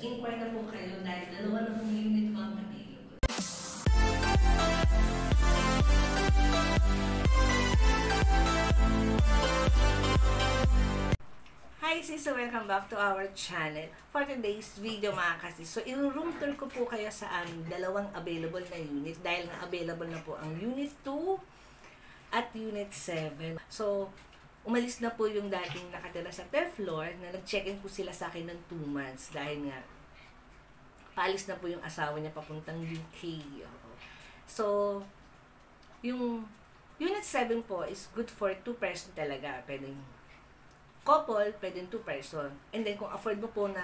So, inquire na po kayo dahil dalawa na pong unit ko ang available. Hi sis! So welcome back to our channel. For today's video mga kasis, so i-room tour ko po kayo sa aming dalawang available na unit dahil nga available na po ang Unit 2 at Unit 7. So, umalis na po yung dating nakatira sa 10th floor na nag-check-in po sila sa akin ng 2 months dahil nga paalis na po yung asawa niya papuntang UK. So, yung Unit 7 po is good for 2 person talaga. Pwedeng couple, pwedeng 2 person. And then, kung afford mo po na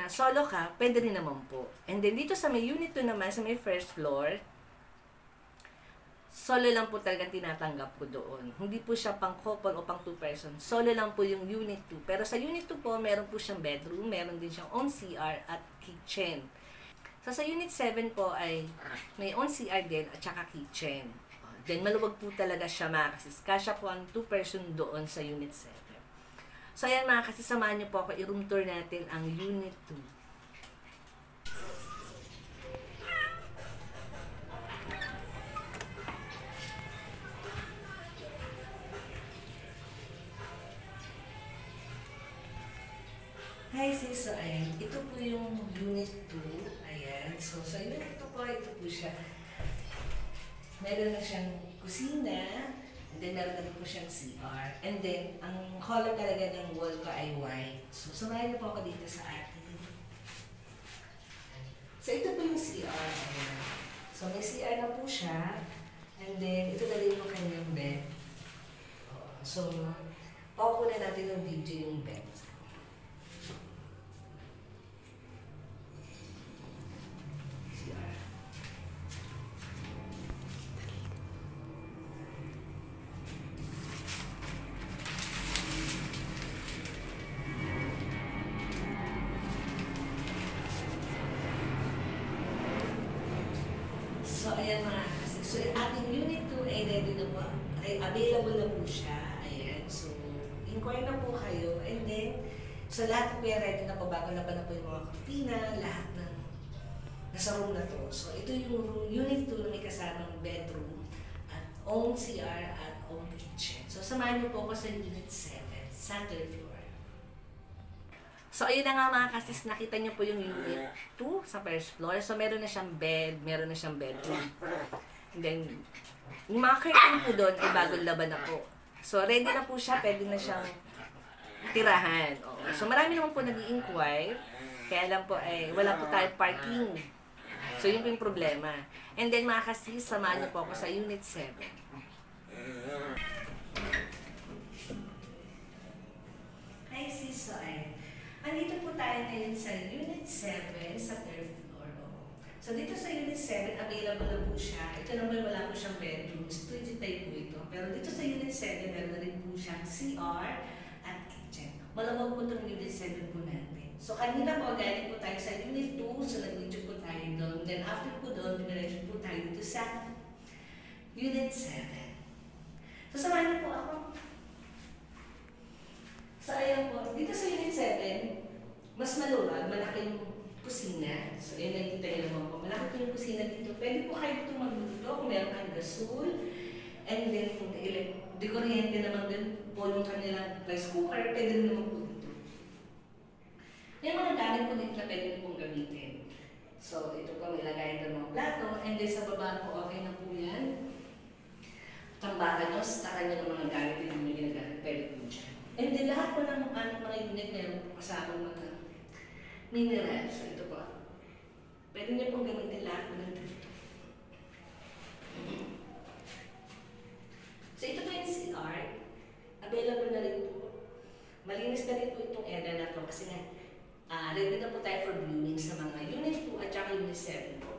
solo ka, pwede rin naman po. And then, dito sa may Unit 2 naman, sa may first floor, solo lang po talagang tinatanggap ko doon. Hindi po siya pang couple o pang 2 person. Solo lang po yung Unit 2. Pero sa Unit 2 po, meron po siyang bedroom, meron din siyang own CR at kitchen. So, sa Unit 7 po ay may own CR din at saka kitchen. Then, maluwag po talaga siya mga kasis. Kasya po ang 2 person doon sa Unit 7. So, ayan mga kasis, samahan niyo po ako. I-room tour natin ang Unit 2. Hi sis, so ayan, ito po yung Unit 2, ayan, so sa Unit 2 po, ito po siya, meron na siyang kusina, and then meron na rin po siyang CR, and then, ang color talaga ng wall ko ay white, so samahan niyo po ako dito sa atin. So ito po yung CR, ayan, so may CR na po siya, and then, ito na rin yung kanyang bed, so, paupo na natin yung video yung bed. So, ayan mga kasi. So, ating Unit 2 ay ready na po. Ay available na po siya. Ayan. So, inquire na po kayo. And then, so lahat po yan ready na po. Bago na po yung mga kurtina, lahat ng nasa room na to. So, ito yung Unit 2 na may kasamang bedroom at own CR at own kitchen. So, samahan niyo po ako sa Unit 7, sa 3rd floor. So, ayun na nga mga kasis, nakita niyo po yung Unit 2 sa first floor. So, meron na siyang bed, meron na siyang bedroom. And then, yung mga curtain po doon ay bagong laban na po. So, ready na po siya, pwede na siyang tirahan. So, marami naman po nag-i-inquire. Kaya lang po ay wala po tayong parking. So, yun po yung problema. And then, mga kasis, samahan niyo po ako sa Unit 7. Hi sis, so ayun. Andito po tayo ngayon sa Unit 7 sa 3rd floor. So dito sa Unit 7, available na po siya. Ito naman wala po siyang bedroom. Studio type po ito. Pero dito sa Unit 7, meron na rin po siyang CR at kitchen. Malamang po itong Unit 7 po natin. So kanina po, galing po tayo sa Unit 2. So nag-video po tayo doon. Then after po doon, diniretso po tayo dito sa Unit 7. So samahan niyo po ako. So, ayan po. Dito sa Unit 7, mas maluwag, malaki yung kusina. So, ayan, nakikita niyo naman po. Malaki po yung kusina dito. Pwede po kayo dito magluto kung meron kang gasol. And then, di kuryente naman din po yung kanilang rice cooker. Pwede rin naman po dito. May mga gamit po dito na pwede nyo pong gamitin. So, ito po may lagayan ng mga plato. And then, sa baba po, okay na po yan. Tambakan nyo, stakan nyo ng mga gamit din yung ginagamit. Pwede po dyan. And then lahat po ng mga unit meron po kasama mga mineral. So ito po. Pwede niyo pong gamitin lahat po ng dito. So ito po yung CR. Available na rin po. Malinis na rin po itong area na ito kasi nga ready na po tayo for viewing sa mga Unit 2 at saka Unit 7 po.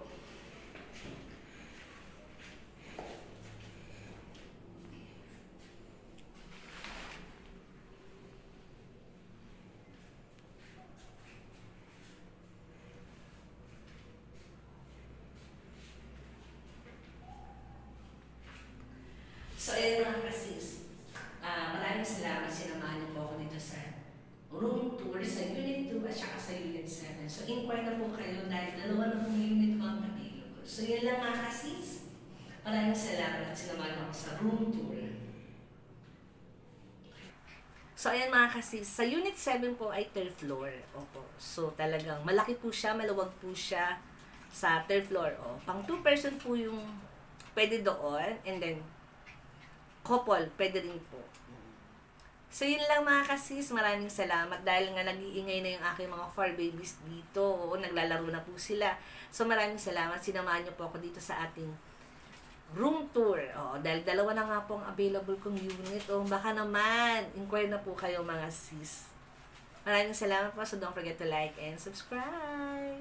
So, ayun mga kasis. Maraming salamat. Sinamahan niyo po ako dito sa room tour sa Unit 2 at saka sa Unit 7. So, mag-inquire na po kayo dahil dalawa na pong unit ko ang available. So yun lang mga kasis. Maraming salamat. Sinamahan ako sa room tour. So, ayan mga kasis, sa Unit 7 po ay third floor. Opo. So, talagang malaki po siya, maluwag po siya sa third floor. O, pang 2 person po yung pwede doon. And then, couple, pwede rin po. So, yun lang mga kasis. Maraming salamat dahil nga nag-iingay na yung aking mga 4 babies dito. Oo, naglalaro na po sila. So, maraming salamat. Sinamahan niyo po ako dito sa ating room tour. Oh, dahil dalawa na nga po ang available kong unit. Oh, baka naman, inquire na po kayo mga sis. Maraming salamat po. So don't forget to like and subscribe.